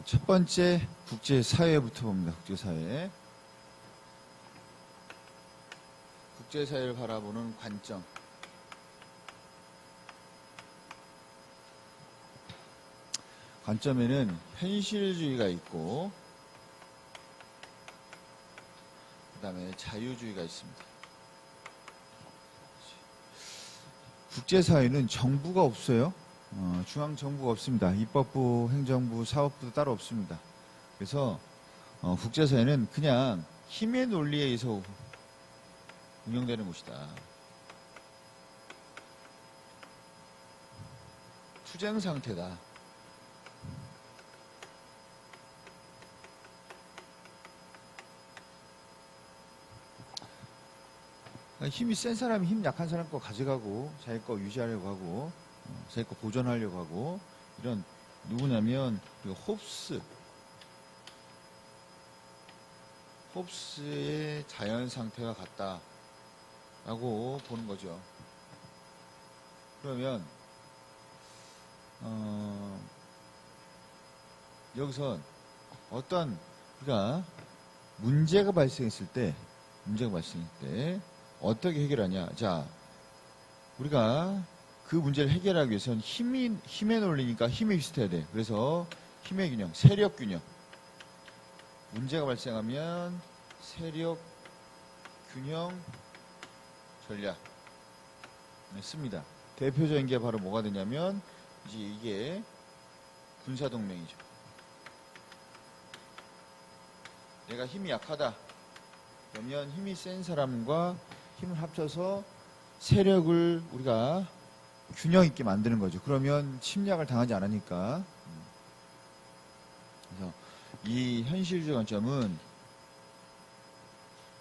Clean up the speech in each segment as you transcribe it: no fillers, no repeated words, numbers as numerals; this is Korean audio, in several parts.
첫 번째 국제사회부터 봅니다. 국제사회. 국제사회를 바라보는 관점. 관점에는 현실주의가 있고 그 다음에 자유주의가 있습니다. 국제사회는 정부가 없어요. 중앙정부가 없습니다. 입법부, 행정부, 사법부도 따로 없습니다. 그래서 국제사회는 그냥 힘의 논리에 의해서 운영되는 곳이다. 투쟁 상태다. 힘이 센 사람이 힘 약한 사람 거 가져가고 자기 거 유지하려고 하고 자기 거 보존하려고 하고 이런 누구냐면 홉스의 자연 상태가 같다라고 보는 거죠. 그러면 여기서 어떤 우리가 문제가 발생했을 때 어떻게 해결하냐? 자, 우리가 그 문제를 해결하기 위해서는 힘의 논리니까 힘이 비슷해야 돼. 그래서 힘의 균형, 세력 균형. 문제가 발생하면 세력 균형 전략 씁니다. 대표적인 게 바로 뭐가 되냐면 이제 이게 군사동맹이죠. 내가 힘이 약하다. 그러면 힘이 센 사람과 힘을 합쳐서 세력을 우리가 균형 있게 만드는 거죠. 그러면 침략을 당하지 않으니까. 그래서 이 현실주의 관점은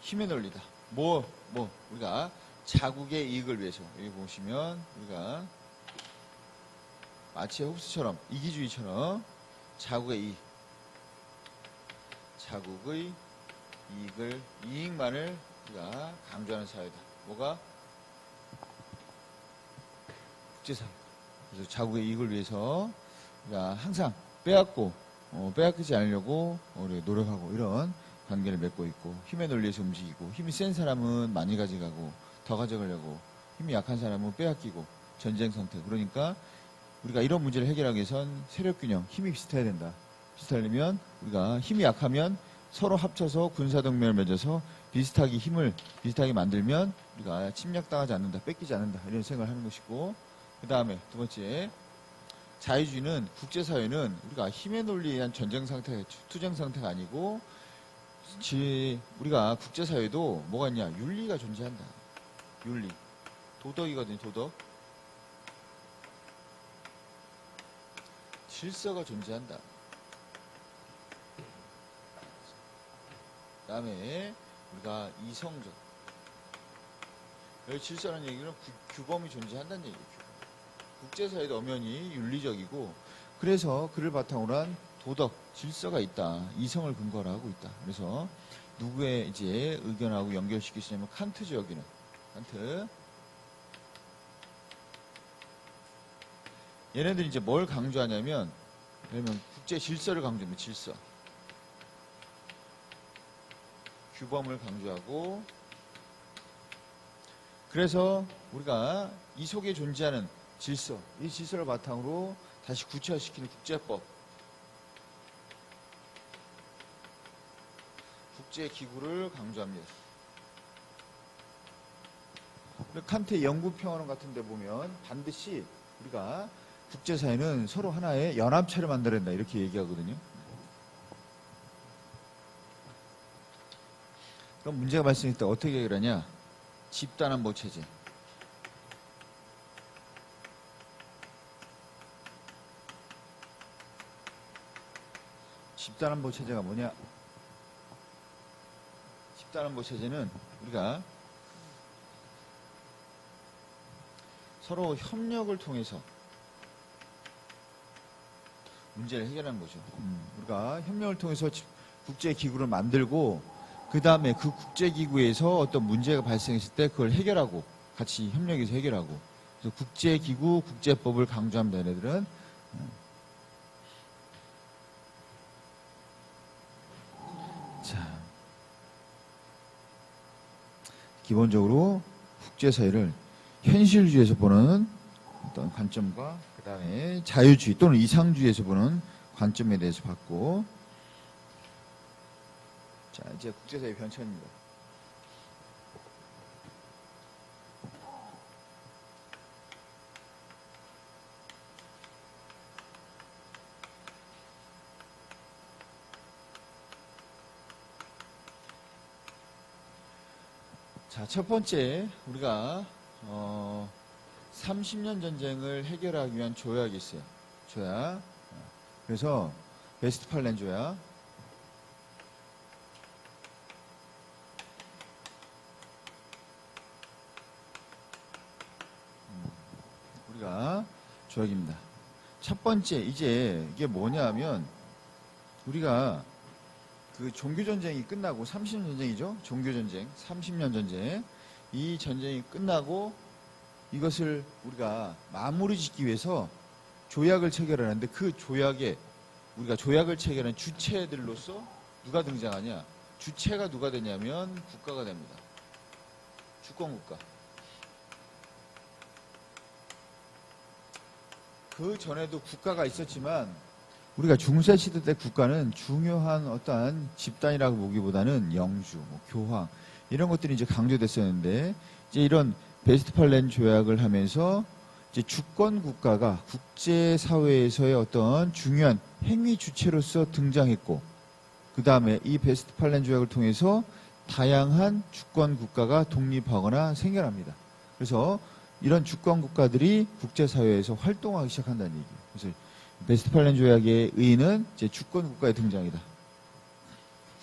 힘의 논리다. 우리가 자국의 이익을 위해서 여기 보시면 우리가 마치 홉스처럼 이기주의처럼 자국의 이익만을 우리가 강조하는 사회다. 뭐가? 국제사회. 그래서 자국의 이익을 위해서 우리가 항상 빼앗기지 않으려고 우리 노력하고 이런 관계를 맺고 있고 힘의 논리에서 움직이고 힘이 센 사람은 많이 가져가고 더 가져가려고 힘이 약한 사람은 빼앗기고 전쟁 상태. 그러니까 우리가 이런 문제를 해결하기 위해선 세력균형, 힘이 비슷해야 된다. 비슷하려면 우리가 힘이 약하면 서로 합쳐서 군사동맹을 맺어서 힘을 비슷하게 만들면 우리가 침략당하지 않는다, 뺏기지 않는다 이런 생각을 하는 것이고 그 다음에 두 번째 자유주의는 국제사회는 우리가 힘의 논리에 의한 투쟁 상태가 아니고 우리가 국제사회도 뭐가 있냐 윤리가 존재한다. 윤리 도덕이거든요. 도덕 질서가 존재한다. 그 다음에 우리가 이성적 여기 질서라는 얘기는 규범이 존재한다는 얘기예요. 국제사회도 엄연히 윤리적이고 그래서 그를 바탕으로 한 도덕, 질서가 있다. 이성을 근거로 하고 있다. 그래서 누구의 이제 의견하고 연결시킬 수 있냐면 칸트죠. 여기는 칸트. 얘네들이 이제 뭘 강조하냐면 그러면 국제 질서를 강조합니다. 질서. 규범을 강조하고 그래서 우리가 이 속에 존재하는 질서, 이 질서를 바탕으로 다시 구체화시키는 국제법, 국제기구를 강조합니다. 칸트의 영구평화론 같은 데 보면 반드시 우리가 국제사회는 서로 하나의 연합체를 만들어야 된다 이렇게 얘기하거든요. 그럼 문제가 발생했을 때 어떻게 해결하냐? 집단안보 체제. 집단안보 체제가 뭐냐? 집단안보 체제는 우리가 서로 협력을 통해서 문제를 해결하는 거죠. 우리가 협력을 통해서 국제기구를 만들고 그 다음에 그 국제기구에서 어떤 문제가 발생했을 때 그걸 해결하고 같이 협력해서 해결하고 그래서 국제기구, 국제법을 강조합니다. 얘네들은 기본적으로 국제사회를 현실주의에서 보는 어떤 관점과 그 다음에 자유주의 또는 이상주의에서 보는 관점에 대해서 봤고, 자, 이제 국제사회 변천입니다. 자, 첫 번째 우리가 30년 전쟁을 해결하기 위한 조약이 있어요. 조약. 그래서 베스트팔렌 조약. 우리가 조약입니다. 첫 번째 이제 이게 뭐냐면 우리가 그 종교전쟁이 끝나고 30년 전쟁이죠. 종교전쟁 30년 전쟁. 이 전쟁이 끝나고 이것을 우리가 마무리 짓기 위해서 조약을 체결하는데 그 조약에 우리가 조약을 체결한 주체들로서 누가 등장하냐. 주체가 누가 되냐면 국가가 됩니다. 주권국가. 그 전에도 국가가 있었지만 우리가 중세시대 때 국가는 중요한 어떠한 집단이라고 보기보다는 영주, 교황 이런 것들이 이제 강조됐었는데 이제 이런 베스트팔렌 조약을 하면서 이제 주권 국가가 국제 사회에서의 어떤 중요한 행위 주체로서 등장했고 그 다음에 이 베스트팔렌 조약을 통해서 다양한 주권 국가가 독립하거나 생겨납니다. 그래서 이런 주권 국가들이 국제 사회에서 활동하기 시작한다는 얘기예요. 그래서 베스트팔렌 조약의 의의는 이제 주권 국가의 등장이다.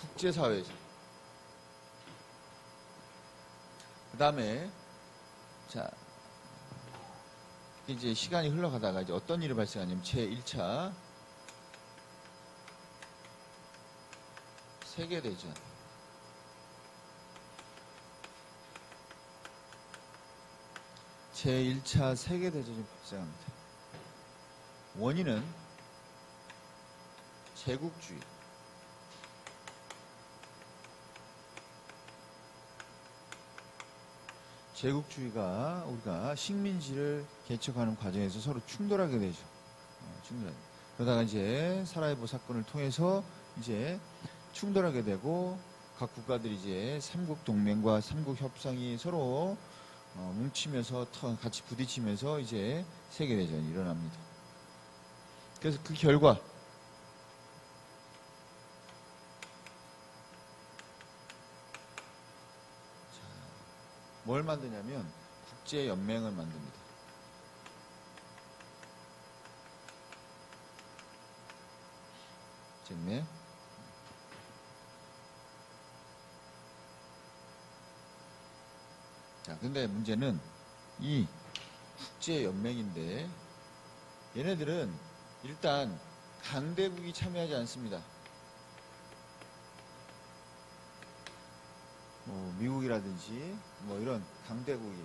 국제 사회에서. 그 다음에 자 이제 시간이 흘러가다가 이제 어떤 일이 발생하냐면 제1차 세계대전. 제1차 세계대전이 발생합니다. 원인은 제국주의. 제국주의가 우리가 식민지를 개척하는 과정에서 서로 충돌하게 되죠. 그러다가 이제 사라예보 사건을 통해서 이제 충돌하게 되고 각 국가들이 이제 삼국 동맹과 삼국 협상이 서로 뭉치면서 같이 부딪히면서 이제 세계대전이 일어납니다. 그래서 그 결과 뭘 만드냐면 국제연맹을 만듭니다. 됐네. 자, 근데 문제는 이 국제연맹인데 얘네들은 일단 강대국이 참여하지 않습니다. 미국이라든지 뭐 이런 강대국이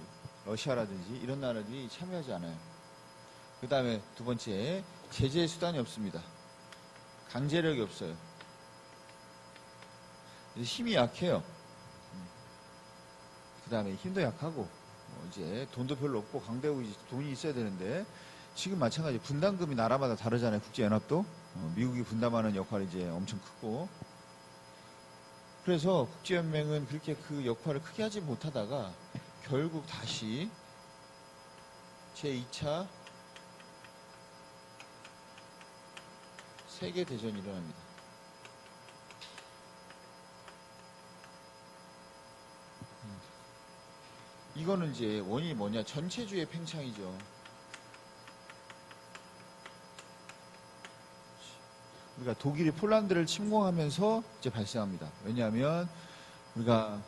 러시아라든지 이런 나라들이 참여하지 않아요. 그 다음에 두 번째 제재 수단이 없습니다. 강제력이 없어요. 힘이 약해요. 그 다음에 힘도 약하고 이제 돈도 별로 없고 강대국이 돈이 있어야 되는데 지금 마찬가지 분담금이 나라마다 다르잖아요. 국제연합도 미국이 분담하는 역할이 이제 엄청 크고 그래서 국제연맹은 그렇게 그 역할을 크게 하지 못하다가 결국 다시 제2차 세계대전이 일어납니다. 이거는 이제 원인이 뭐냐? 전체주의 팽창이죠. 우리가 독일이 폴란드를 침공하면서 이제 발생합니다. 왜냐하면 우리가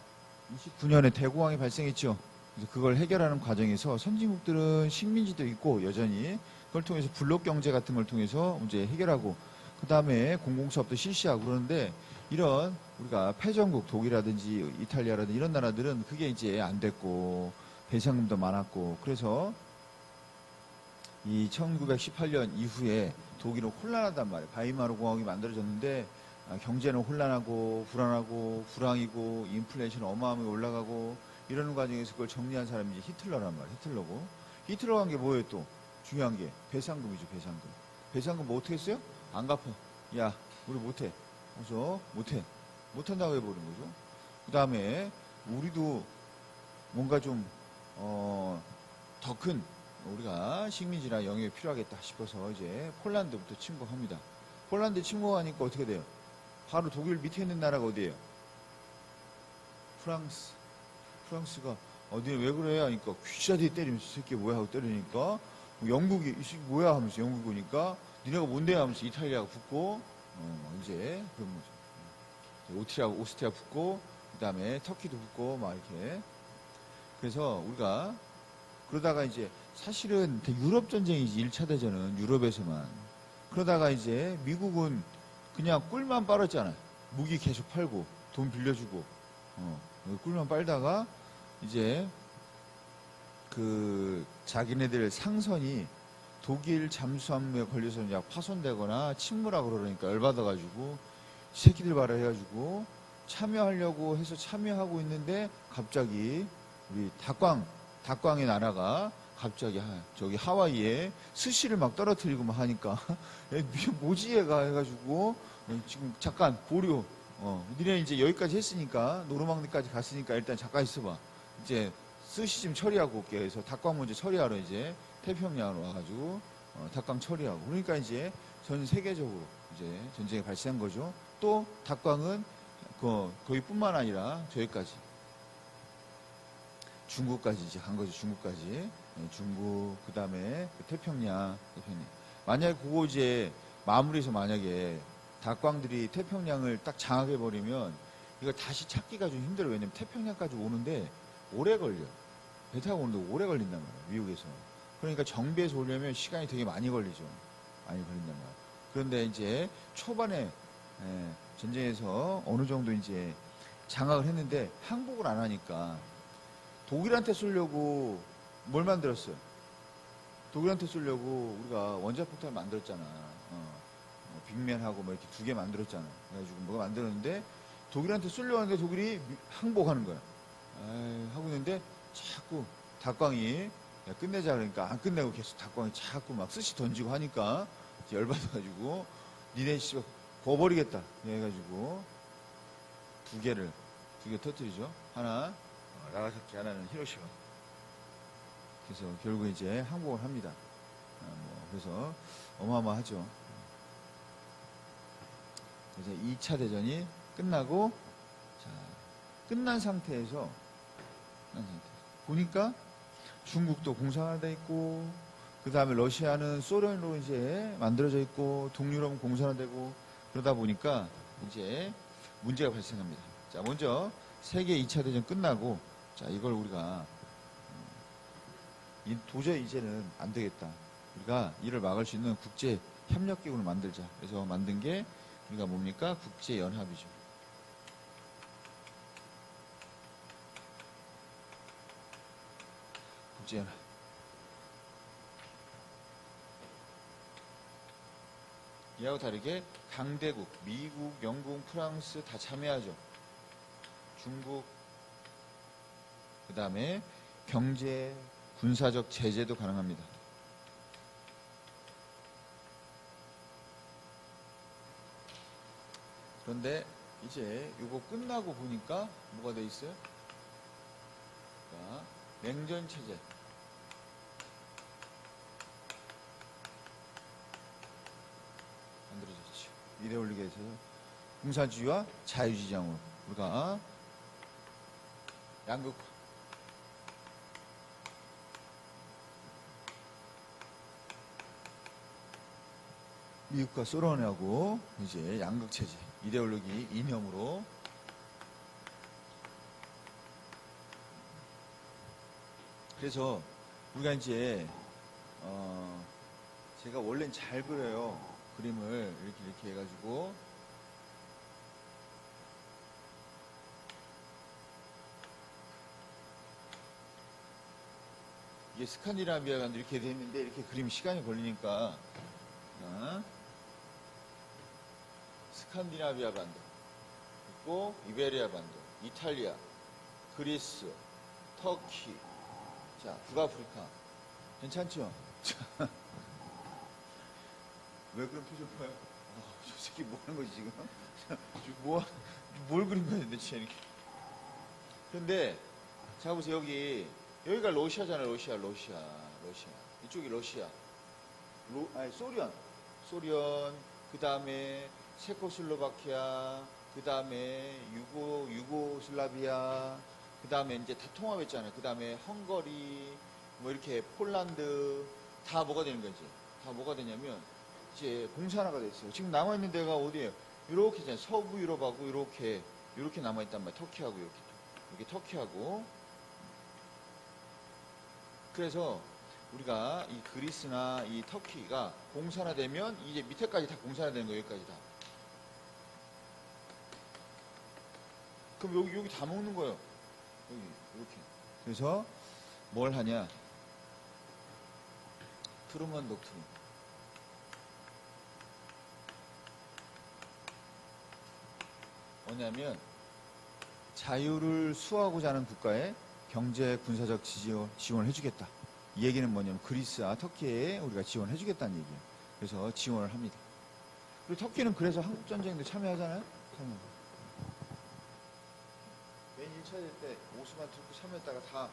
29년에 대공황이 발생했죠. 그래서 그걸 해결하는 과정에서 선진국들은 식민지도 있고 여전히 그걸 통해서 블록 경제 같은 걸 통해서 이제 해결하고 그 다음에 공공사업도 실시하고 그러는데 이런 우리가 패전국 독일이라든지 이탈리아라든지 이런 나라들은 그게 이제 안 됐고 배상금도 많았고 그래서 이 1918년 이후에 독일은 혼란하단 말이에요. 바이마르 공화국이 만들어졌는데 경제는 혼란하고 불안하고 불황이고 인플레이션은 어마어마하게 올라가고 이러는 과정에서 그걸 정리한 사람이 이제 히틀러란 말이에요. 히틀러고. 히틀러가 한 게 뭐예요 또? 중요한 게 배상금이죠. 배상금. 배상금 뭐 어떻게 했어요? 안 갚아. 야, 우리 못해. 그래서 못해. 못한다고 해버린 거죠. 그 다음에 우리도 뭔가 좀 더 큰 우리가 식민지나 영역이 필요하겠다 싶어서 이제 폴란드부터 침공합니다. 폴란드 침공하니까 어떻게 돼요? 바로 독일 밑에 있는 나라가 어디예요? 프랑스. 프랑스가 어디 왜 그래? 하니까 귀싸대 때리면서 새끼 뭐야 하고 때리니까 영국이 이 새끼 뭐야 하면서 영국이 오니까 니네가 뭔데 하면서 이탈리아가 붙고 이제 그런 거죠. 오스트리아 붙고 그 다음에 터키도 붙고 막 이렇게. 그래서 우리가 그러다가 이제 사실은 유럽 전쟁이지 1차 대전은 유럽에서만. 그러다가 이제 미국은 그냥 꿀만 빨았잖아요. 무기 계속 팔고 돈 빌려주고 꿀만 빨다가 이제 그 자기네들 상선이 독일 잠수함에 걸려서 약 파손되거나 침몰하고 그러니까 열받아가지고 새끼들 봐라 해가지고 참여하려고 해서 참여하고 있는데 갑자기 우리 닭광의 나라가 갑자기 저기 하와이에 스시를 막 떨어뜨리고 막 하니까 뭐지 얘가 해가지고 지금 잠깐 보류 니네 이제 여기까지 했으니까 노르망디까지 갔으니까 일단 잠깐 있어봐. 이제 스시 좀 처리하고 올게 해서 닭광 문제 처리하러 이제 태평양으로 와가지고 닭광 처리하고 그러니까 이제 전 세계적으로 이제 전쟁이 발생한 거죠. 또 닭광은 거기뿐만 아니라 저기까지 중국까지 이제 간 거죠. 중국까지. 중국, 그 다음에 태평양. 만약에 그거 이제 마무리해서 만약에 닭광들이 태평양을 딱 장악해버리면 이거 다시 찾기가 좀 힘들어요. 왜냐면 태평양까지 오는데 오래 걸려. 배 타고 오는데 오래 걸린단 말이에요. 미국에서. 그러니까 정비해서 오려면 시간이 되게 많이 걸리죠. 많이 걸린단 말이에요. 그런데 이제 초반에 전쟁에서 어느 정도 이제 장악을 했는데 항복을 안 하니까 독일한테 쏘려고 뭘 만들었어요? 독일한테 쏘려고 우리가 원자폭탄을 만들었잖아. 빅맨하고 뭐 이렇게 2개 만들었잖아. 그래가지고 뭐가 만들었는데 독일한테 쏘려고 하는데 독일이 항복하는 거야. 하고 있는데 자꾸 닭광이 야, 끝내자 그러니까 안 끝내고 계속 닭광이 자꾸 막 스시 던지고 하니까 열받아가지고 니네 씨발 거버리겠다 해가지고 2개 터뜨리죠. 하나 나가사키, 하나는 히로시마. 그래서 결국 이제 항복을 합니다. 그래서 어마어마하죠. 그래서 2차 대전이 끝나고 끝난 상태에서 보니까 중국도 공산화돼 있고 그 다음에 러시아는 소련으로 이제 만들어져 있고 동유럽은 공산화되고 그러다 보니까 이제 문제가 발생합니다. 자, 먼저 세계 2차 대전 끝나고 자, 이걸 우리가 도저히 이제는 안 되겠다. 우리가 이를 막을 수 있는 국제 협력기구를 만들자. 그래서 만든 게 우리가 뭡니까? 국제연합이죠. 국제연합. 이하고 다르게 강대국, 미국, 영국, 프랑스 다 참여하죠. 중국, 그 다음에 경제, 군사적 제재도 가능합니다. 그런데 이제 이거 끝나고 보니까 뭐가 돼 있어요? 자, 냉전 체제. 만들어졌죠. 이데올로기에서 공산주의와 자유주의장으로 우리가 양극화. 미국과 소련하고 이제 양극체제, 이데올로기 이념으로 그래서 우리가 이제 제가 원래는 잘 그려요. 그림을 이렇게 해가지고 이게 스칸디나비아가 이렇게 돼 있는데 이렇게 그림 시간이 걸리니까 스칸디나비아 반도 있고 이베리아 반도, 이탈리아, 그리스, 터키. 자, 북아프리카. 괜찮죠? 자, 왜 그런 표정 봐요? 저 새끼 뭐 하는 거지, 지금? 뭘 그린 거야, 대체 이렇게. 근데, 자, 보세요, 여기가 러시아잖아요, 러시아. 이쪽이 러시아. 소련, 그 다음에 체코슬로바키아, 그 다음에 유고슬라비아, 그 다음에 이제 다 통합했잖아요. 그 다음에 헝가리, 뭐 이렇게 폴란드, 다 뭐가 되는 거지? 다 뭐가 되냐면, 이제 공산화가 됐어요. 지금 남아있는 데가 어디예요? 이렇게 있잖아요. 서부 유럽하고 이렇게 남아있단 말이에요. 터키하고 이렇게 터키하고. 그래서 우리가 이 그리스나 이 터키가 공산화되면 이제 밑에까지 다 공산화되는 거예요. 여기까지 다. 그럼 여기 다 먹는 거예요. 여기 이렇게. 그래서 뭘 하냐? 트루먼 독트린. 뭐냐면 자유를 수호하고자 하는 국가에 경제 군사적 지원을 해주겠다. 이 얘기는 뭐냐면 그리스와 터키에 우리가 지원을 해주겠다는 얘기예요. 그래서 지원을 합니다. 그리고 터키는 그래서 한국전쟁도 참여하잖아요. 맨 1차 대전 때 오스만 투르크 참여했다가 다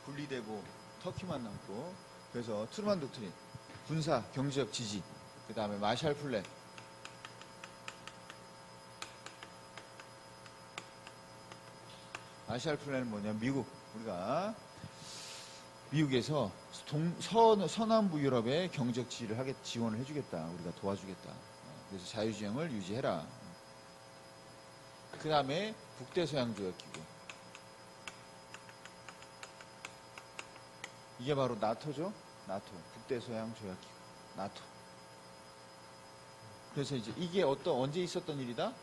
분리되고 터키만 남고. 그래서 트루먼 독트린, 군사 경제적 지지, 그 다음에 마샬 플랜. 마샬 플랜은 뭐냐? 미국에서 서남부 유럽의 경제적 지지를 지원을 해주겠다. 우리가 도와주겠다. 그래서 자유주행을 유지해라. 그 다음에 북대서양조약기구. 이게 바로 나토죠? 나토. 북대서양조약기구. 나토. 그래서 이제 이게 언제 있었던 일이다?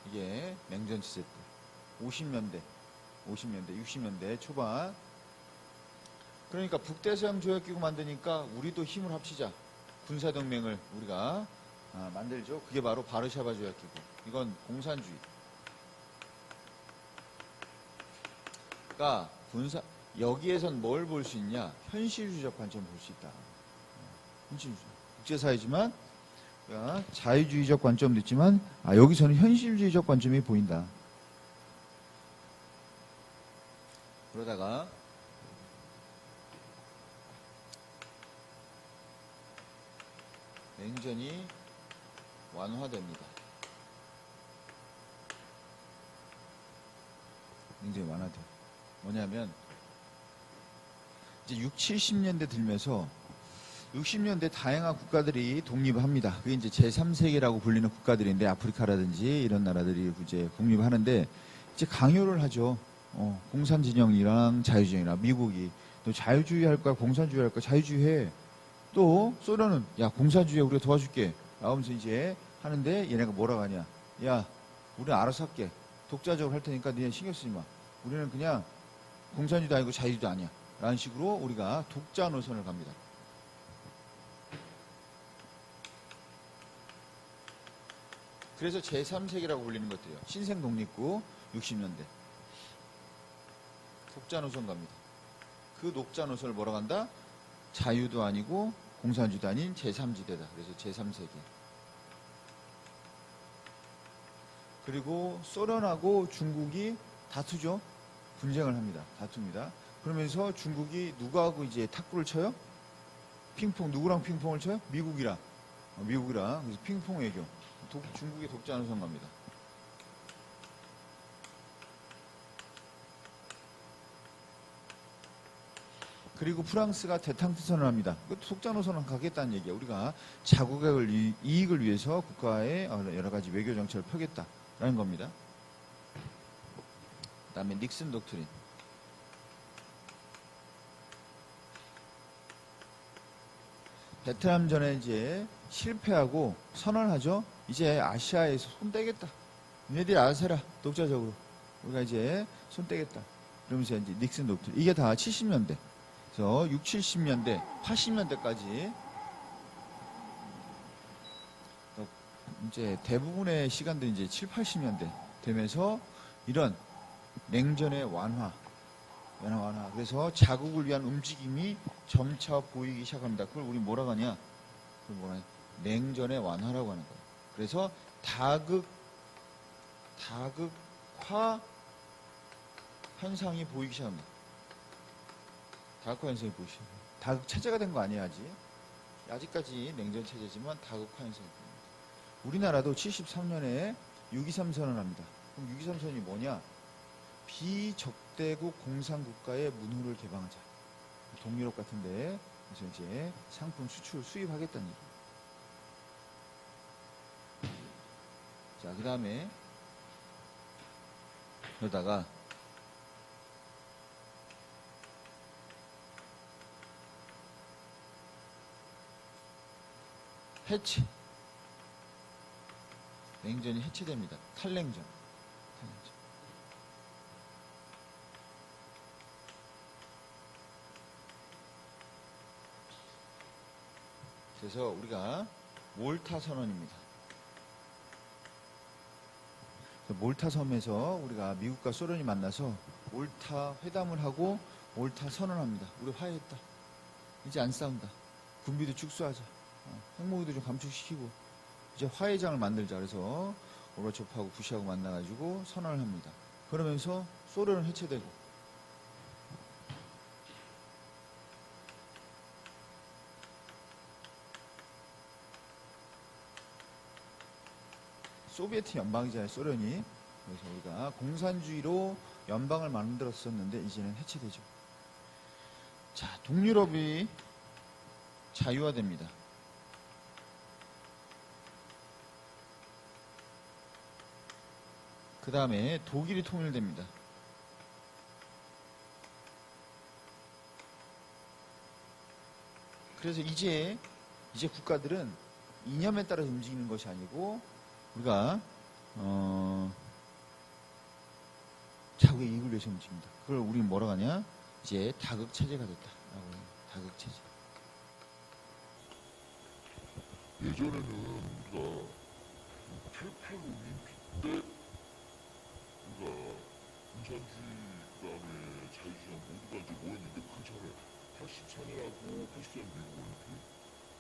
이게 냉전 시대 때. 50년대, 60년대 초반. 그러니까 북대서양 조약기구 만드니까 우리도 힘을 합치자. 군사동맹을 우리가 만들죠. 그게 바로 바르샤바 조약기구. 이건 공산주의. 그러니까 여기에선 뭘 볼 수 있냐? 현실주의적 관점을 볼 수 있다. 현실주의. 국제사회지만 자유주의적 관점도 있지만 여기서는 현실주의적 관점이 보인다. 그러다가 냉전이 완화됩니다. 냉전이 완화돼요. 뭐냐면 이제 60, 70년대 들면서 60년대 다양한 국가들이 독립합니다. 그게 이제 제3세계라고 불리는 국가들인데 아프리카라든지 이런 나라들이 이제 독립하는데 이제 강요를 하죠. 공산진영이랑 자유진영이랑 미국이 너 자유주의 할까 공산주의 할까 자유주의 해. 또 소련은 야 공산주의 우리가 도와줄게 나오면서 이제 하는데 얘네가 뭐라고 하냐. 야 우리는 알아서 할게. 독자적으로 할 테니까 니네 신경 쓰지 마. 우리는 그냥 공산주의도 아니고 자유주의도 아니야. 라는 식으로 우리가 독자 노선을 갑니다. 그래서 제3세계라고 불리는 것들이요. 신생 독립국 60년대. 독자 노선 갑니다. 그 독자 노선을 뭐라고 한다? 자유도 아니고 공산주의도 아닌 제3지대다. 그래서 제3세계. 그리고 소련하고 중국이 다투죠. 분쟁을 합니다. 다툽니다. 그러면서 중국이 누구하고 이제 탁구를 쳐요? 핑퐁. 누구랑 핑퐁을 쳐요? 미국이랑. 그래서 핑퐁 외교. 중국의 독자 노선 갑니다. 그리고 프랑스가 대탕투선을 합니다. 독자 노선을 가겠다는 얘기야. 우리가 자국의 이익을 위해서 국가의 여러 가지 외교 정책을 펴겠다라는 겁니다. 그 다음에 닉슨 독트린. 베트남전에 이제 실패하고 선언하죠. 이제 아시아에서 손 떼겠다. 얘네들이 알아서 해라. 독자적으로. 우리가 이제 손 떼겠다. 그러면서 이제 닉슨 독트린. 이게 다 70년대. 그래서 60, 70년대, 80년대까지 이제 대부분의 시간들이 이제 7, 80년대 되면서 이런 냉전의 완화, 완화. 그래서 자국을 위한 움직임이 점차 보이기 시작합니다. 그걸 우리 뭐라고 하냐? 그걸 뭐라 하냐? 냉전의 완화라고 하는 거예요. 그래서 다극화 현상이 보이기 시작합니다. 다극화 현상이 보이기 시작합니다. 다극 체제가 된 거 아니에요, 아직까지 냉전 체제지만 다극화 현상이 보입니다. 우리나라도 73년에 6.23 선언합니다. 그럼 6.23 선언이 뭐냐? 비적대국 공산국가의 문호를 개방하자. 동유럽 같은데 그래서 이제 상품 수출 수입하겠다는 얘기예요. 자, 그 다음에 그러다가 해체, 냉전이 해체됩니다. 탈냉전. 그래서 우리가 몰타 선언입니다. 몰타 섬에서 우리가 미국과 소련이 만나서 몰타 회담을 하고 몰타 선언합니다. 우리 화해했다. 이제 안 싸운다. 군비도 축소하자. 핵무기도 좀 감축시키고 이제 화해장을 만들자. 그래서 고르바초프하고 부시하고 만나가지고 선언을 합니다. 그러면서 소련은 해체되고 소비에트 연방이잖아요, 소련이. 그래서 우리가 공산주의로 연방을 만들었었는데 이제는 해체되죠. 자, 동유럽이 자유화됩니다. 그 다음에 독일이 통일됩니다. 그래서 이제 국가들은 이념에 따라 움직이는 것이 아니고 우리가 자국의 이익을 위해서 움직입니다. 그걸 우리는 뭐라고 하냐? 이제 다극 체제가 됐다라고 해요. 다극 체제. 예전에는 우리가 88 올림픽 때 우리가 공산주의 그다음에 자유주의 모두가 이제 모였는데 그 전에 84년하고 84년 미국 올림픽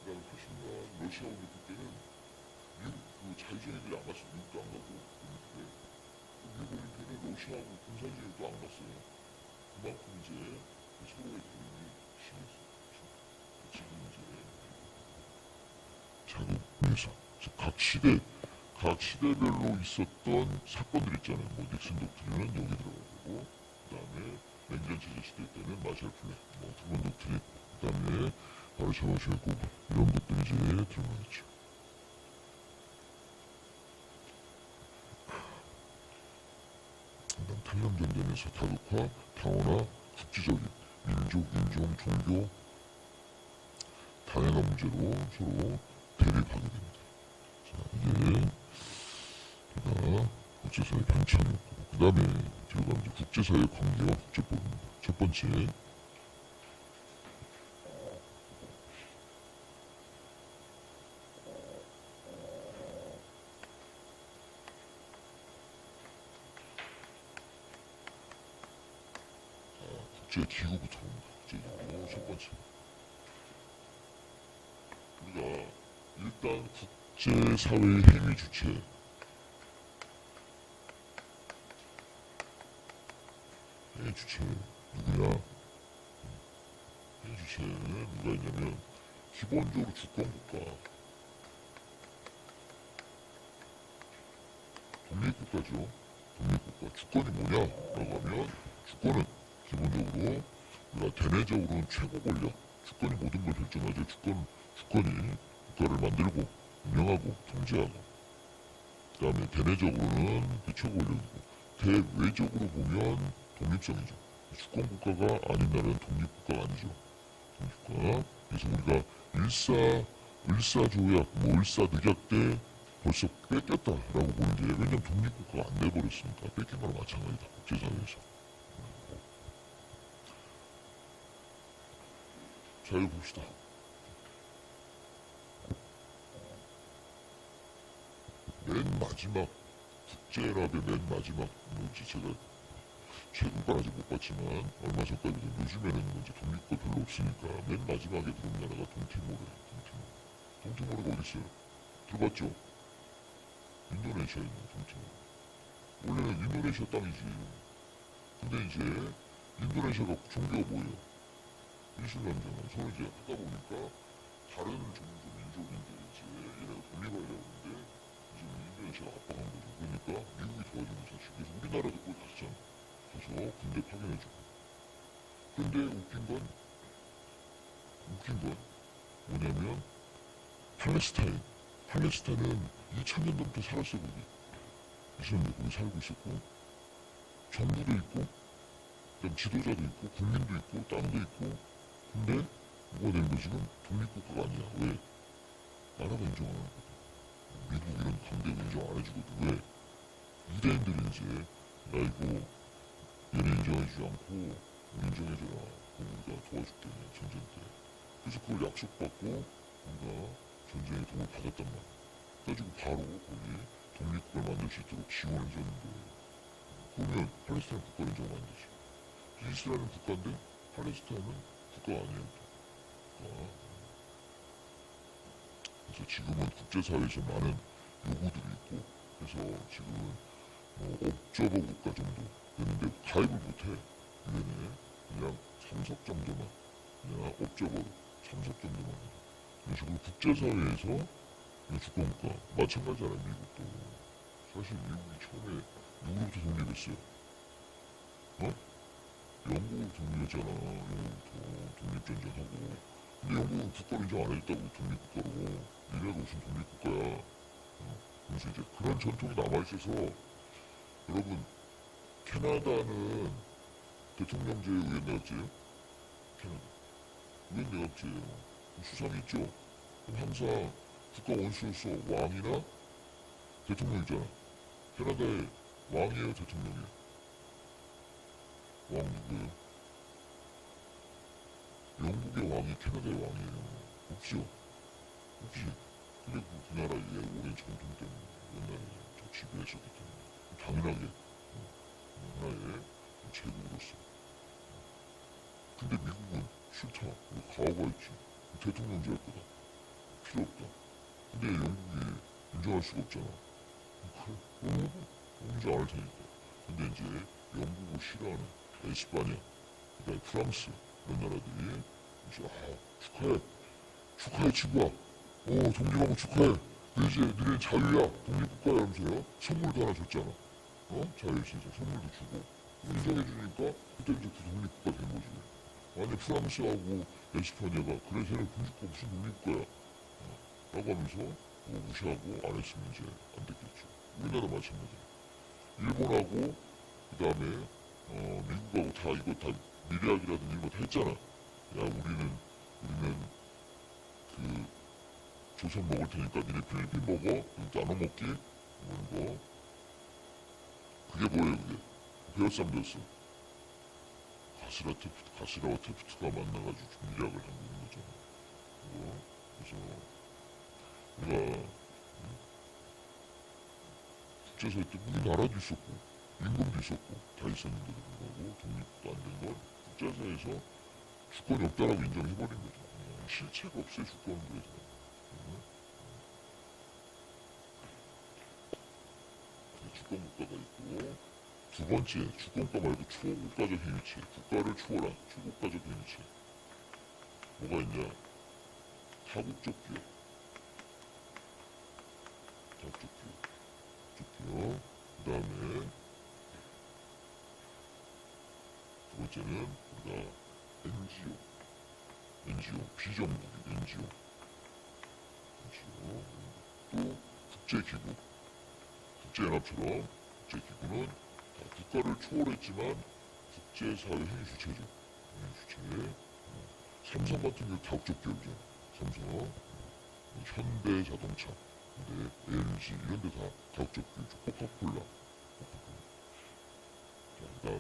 그다음에 80년 러시아 올림픽 때는 미국 그 자유주의들이 안 갔어. 미국도 안 가고 올림픽에 미국 올림픽은 러시아하고 공산주의도 안 갔어요. 그만큼 이제 서로의 대립이 심했어. 지금 이제 자국에서 각 시대별로 있었던 사건들 있잖아요. 뭐 닉슨 독트린은 여기 들어가고 그다음에 냉전 체제 시대 때는 마샬 플랜, 뭐 트루먼 독트린, 그다음에 바르샤바 제국 이런 것들이 이제 들어가겠죠. 탈냉전되면서 다극화, 다원화, 국지적인 민족, 인종, 종교 다양한 문제로 서로 대립하게 됩니다. 자, 이게 제가 국제사회 편찬이었고 그 다음에 들어가면 이제 국제사회 관계와 국제법입니다. 첫 번째 국제기구부터 봅니다. 국제기구 첫 번째 우리가 일단 국제사회의 행위 주체 누구냐? 행위 주체는 누가 있냐면 기본적으로 주권국가 독립국가죠. 독립국가 주권이 뭐냐라고 하면 주권은 기본적으로 우리가 대내적으로는 최고 권력 주권이 모든 걸 결정하죠. 주권이 국가를 만들고 운영하고 통제하고 그 다음에 대내적으로는 그 최고 권력이고 대외적으로 보면 독립성이죠. 주권국가가 아닌 나라는 독립국가가 아니죠. 독립국가. 그래서 우리가 을사조약, 을사늑약 때 벌써 뺏겼다라고 보는 게 왜냐면 독립국가가 안 돼버렸으니까 뺏긴 거랑 마찬가지다. 국제사회에서. 자, 이거 봅시다. 맨 마지막 국제랍의 맨 마지막 뭐지 제가 최근까지 아직 못 봤지만 얼마 전까지도 요즘에는 이제 독립국가 별로 없으니까 맨 마지막에 들어온 나라가 동티모르예요. 동티모르가 어디 있어요? 들어봤죠? 인도네시아에 있는 동티모르. 원래는 인도네시아 땅이지. 근데 이제 인도네시아가 종교가 뭐예요? 이슬람이잖아. 서로 이제 하다 보니까 다른 종교 민족인데 이제 얘네가 독립하려고 하는데 이제 인도네시아가 압박한 거죠. 그러니까 미국이 도와주는 사실. 그래서 우리나라도 거기 갔잖아. 가서 군대 파견해주고. 근데 웃긴 건 뭐냐면 팔레스타인은 2000년 넘게 살았어 거기. 이슬람들 거기 살고 있었고 정부도 있고 그다음 지도자도 있고 국민도 있고 땅도 있고 근데 뭐가 되는 거 지금 독립국가가 아니야. 왜? 나라가 인정 안 하거든. 미국 이런 강대 인정 안 해주거든. 왜? 유대인들이 이제 야 이거 얘네 인정해주지 않고 우리 인정해줘라. 그럼 우리가 도와줄게 전쟁 때. 그래서 그걸 약속받고 우리가 전쟁에 도움을 받았단 말이야. 그래가지고 바로 거기 독립국가를 만들 수 있도록 지원해줬는데 그러면 팔레스타인 국가를 인정 안 되지. 이스라엘은 국가인데 팔레스타인은 국가가 아니에요. 그래서 지금은 국제사회에서 많은 요구들이 있고 그래서 지금은 옵저버 국가 정도 됐는데 가입을 못해. 유엔에 그냥 참석 정도만 그냥 옵저버로 참석 정도만 해. 이런 식으로 국제사회에서 주권국가 마찬가지잖아요. 미국도 사실 미국이 처음에 누구로부터 독립했어요? 영국 독립했잖아. 영국부터 독립전쟁하고 근데 영국은 국가를 인정 안 했다고 독립국가로 얘네가 무슨 독립국가야. 그래서 이제 그런 전통이 남아있어서 여러분 캐나다는 대통령제에 의원 내각제예요? 캐나다 의원 내각제예요. 수상이 있죠? 그럼 항상 국가 원수로서 왕이나 대통령이잖아. 캐나다의 왕이에요 대통령이에요? 왕 누구예요? 영국의 왕이 캐나다의 왕이에요. 없죠? 없지. 근데 그 나라의 오랜 전통 때문에 옛날에 저 지배했었기 때문에 당연하게 하나의 제국으로서. 근데 미국은 싫다. 가오가 있지. 대통령제 할 거다. 필요 없다. 근데 영국이 인정할 수가 없잖아. 그래. 인정 안 할 테니까. 근데 이제 영국을 싫어하는 에스파냐, 그다음에 프랑스 이런 나라들이 이제 축하해 친구야. 독립하고 축하해. 이제 너네 자유야 독립국가야 하면서요 선물도 하나 줬잖아. 자유 진짜 선물도 주고 인정해주니까 그때 이제 그 독립국가 된 거지. 만약 프랑스하고 에스파냐가 그래 쟤네 군주국가 무슨 독립국가야 라고 하면서 무시하고 안 했으면 이제 안 됐겠죠. 우리나라 마찬가지야. 일본하고 그 다음에 미국하고 다 이거 다 미래학이라든지 이런 거 다 했잖아. 야 우리는 그 조선 먹을 테니까 니네 필리핀 먹어. 나눠 먹기 이런 거. 그게 뭐예요 그게? 베어쌈 되었어. 가시라와 테프트가 만나가지고 미래학을 하고 있는 거잖아. 그래서 우리가 국제사회 때 우리나라도 있었고 임금도 있었고 다 있었는데도 불구하고 독립도 안 된 건 국제사회에서 주권이 없다라고 인정해버린 거죠. 실체가 없어요 주권은. 그래서 주권국가가 있고 두 번째 주권국가 말고 초국가적 행위체 국가를 초월한 초국가적 행위체 뭐가 있냐 타국적 기업 그 다음에 두 번째는 우리가 NGO 비정부 NGO 또 국제기구 국제연합처럼 국제기구는 다 국가를 초월했지만 국제사회 행위주체죠. 행위주체. 삼성 같은 경우 다국적 기업이죠. 삼성, 현대자동차, 근데 LG 이런 데 다 다국적 기업이죠. 코카콜라. 자,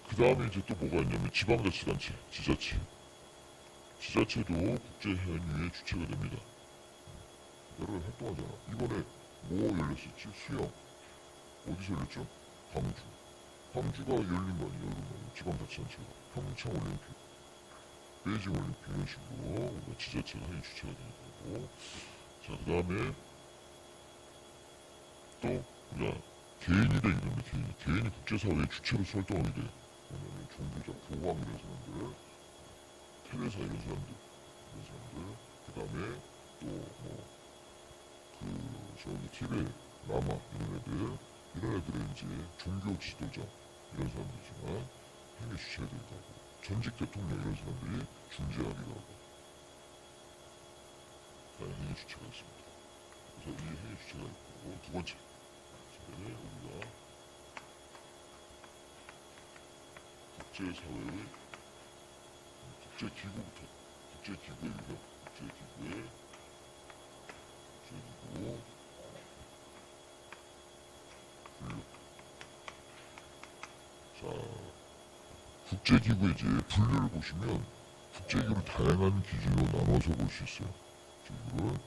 그 다음에 이제 또 뭐가 있냐면 지방자치단체, 지자체도 국제행위의 주체가 됩니다. 여러 활동하잖아. 이번에 뭐 열렸었지? 수영. 어디서 열렸죠? 광주가 열린 거 아니에요, 여러분. 지방자치단체가. 평창올림픽, 베이징올림픽 이런 식으로 우리가 지자체가 행위 주체가 되는 거고. 자, 그 다음에 또 우리가 개인이 되게 됩니다. 개인이 국제사회의 주체로서 활동하게 돼. 왜냐면 종교자, 교황 이런 사람들, 테레사 이런 사람들, 그 다음에 또 저기 티베, 라마 이런 애들은 이제 종교 지도자 이런 사람들이지만 행위 주체가 되기도 하고, 전직 대통령 이런 사람들이 중재하기도 하고, 행위 주체가 있습니다. 그래서 이 행위 주체가 있고, 두 번째, 우리가 국제사회의 국제기구부터, 국제기구의 유형, 국제기구 분류. 자, 국제기구의 이제 분류를 보시면 국제기구를 다양한 기준으로 나눠서 볼 수 있어요. 기구를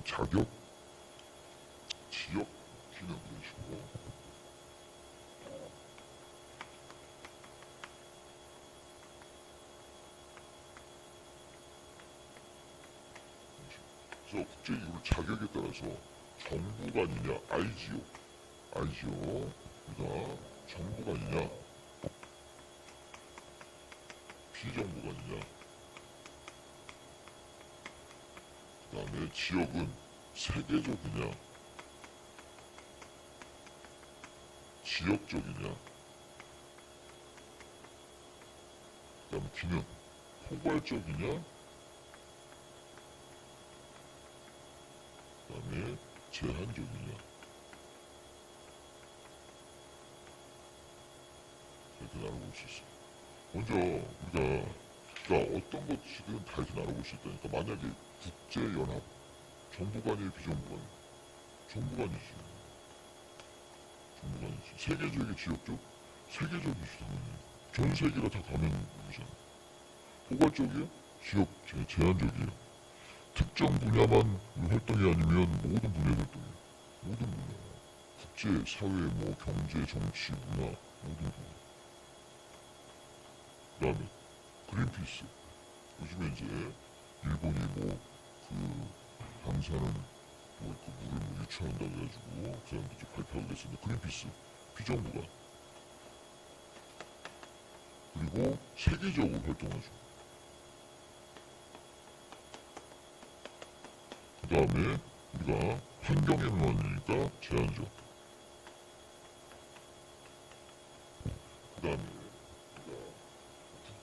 자격, 지역, 기능 이런 식으로. 그래서 국제기구를 자격에 따라서 정부관이냐, IGO, 정부관이냐, 비정부관이냐, 그 다음에 지역은 세계적이냐, 지역적이냐, 그 다음에 기능, 포괄적이냐, 그 다음에 제한적이냐. 이렇게 나눠볼 수 있어요. 먼저 우리가 어떤 것이든 다 이렇게 나눠볼 수 있다니까. 만약에 국제연합, 정부관이에요, 비정부관이에요? 정부관이지. 세계적이게 지역적? 세계적이지, 당연히. 전 세계가 다 가면 되잖아. 포괄적이에요? 지역, 제한적이에요. 특정 분야만 활동이 아니면 모든 분야 활동이에요. 모든 분야. 국제, 사회, 경제, 정치, 문화, 모든 분야. 그 다음에 그린피스. 요즘에 이제 일본이 방사능 물을 유출한다고 해가지고 그 사람들이 발표하게 됐습니다. 그린피스. 비정부가. 그리고 세계적으로 활동하죠. 그 다음에 우리가 환경에만이니까 제한적. 그 다음에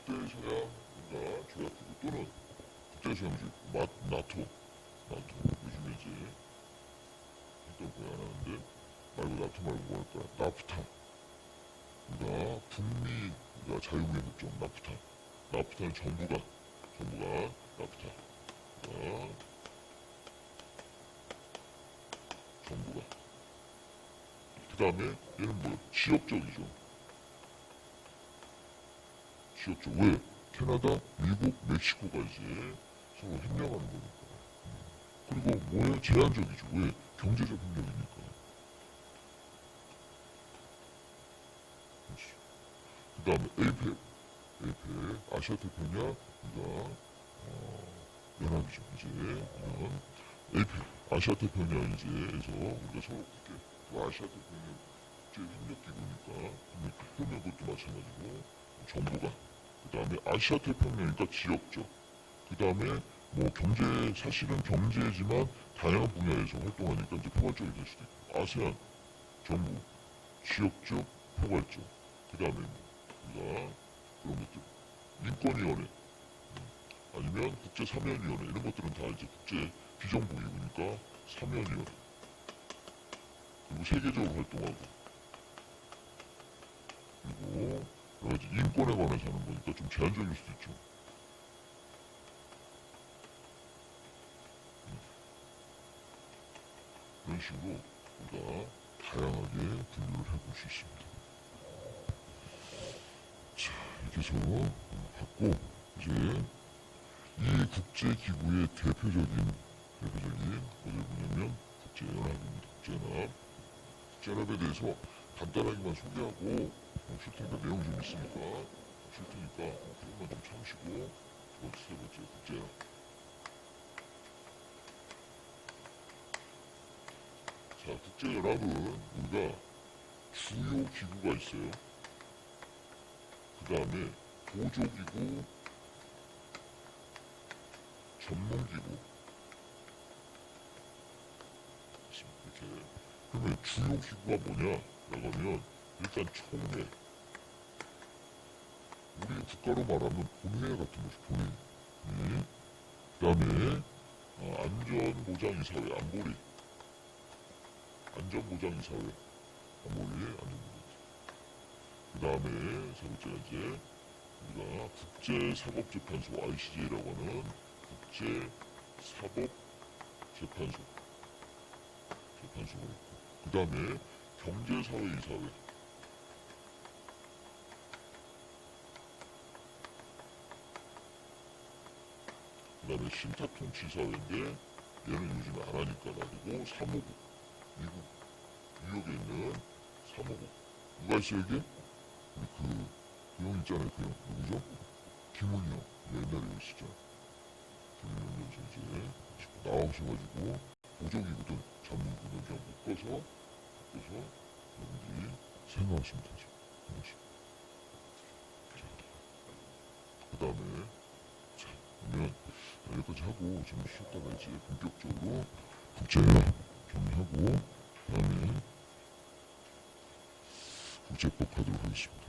국제서양 조약기구 또는 국제서양조 나토. 요즘에 이제 했던 거야 안 하는데 나토 말고 뭐 할까? 나프타. 그러니까 북미 자유무역 협정 나프타. 나프타는 정부가 나프타. 정부가. 그 다음에 얘는 뭐야? 지역적이죠. 지역적. 왜? 캐나다, 미국, 멕시코가 이제 서로 협력하는 거니까. 그리고 뭐예요? 제한적이죠. 왜? 경제적 협력이니까. 그 다음에 에이펙, 아시아태평양, 연합이죠. 이제, 이런 에이펙, 아시아태평양 이제에서 우리가 서로 그렇게, 아시아태평양 국제협력기구니까, 협력 그것도 마찬가지고, 정부가. 그 다음에 아시아태평양이니까 지역적. 그 다음에 사실은 경제지만 다양한 분야에서 활동하니까 이제 포괄적이 될 수도 있고. 아세안, 정부, 지역적, 포괄적. 그 다음에 우리가 그런 것들. 인권위원회, 아니면 국제사면위원회, 이런 것들은 다 이제 국제 비정부기구니까 사면위원회. 그리고 세계적으로 활동하고. 그리고 여러 가지 인권에 관해서 하는 거니까 좀 제한적일 수도 있죠. 이런 식으로 우리가 다양하게 분류를 해볼 수 있습니다. 자, 이렇게 해서 갖고 이제 이 국제기구의 대표적인 어디 뭐냐면 국제연합입니다. 국제연합. 국제연합에 대해서 간단하게만 소개하고 쉴 테니까 내용 좀 있으니까 쉴 테니까 조금만 좀 참으시고 세 번째 국제연합. 자, 국제연합은 우리가 주요 기구가 있어요. 그 다음에 보조기구, 전문기구. 이렇게. 그러면 주요 기구가 뭐냐? 라고 하면 일단 총회. 우리 국가로 말하면 본회 같은 거죠. 본회. 그 다음에 안전보장이사회, 안보리. 안전보장이사회. 안보리, 안전보장이사회. 그 다음에 세 번째가 이제 우리가 국제사법재판소 ICJ라고 하는 국제사법재판소 재판소가 있고 그 다음에 경제사회이사회 그 다음에 신탁통치사회인데 얘는 요즘 안 하니까 놔두고 사무국 미국 뉴욕에 있는 사무국 누가 있어 여기? 우리 그 형 있잖아요. 그 형 누구죠? 김은희 형 옛날에 오시죠. 김은희 형 이제 나오셔가지고 보조기구든 전문기구든 그냥 묶어서 여러분들이 생각하시면 되죠. 그 다음에 자 그러면 여기까지 하고 좀 쉬었다가 이제 본격적으로 국제연합 좀 하고 그 다음에 국제법 하도록 하겠습니다.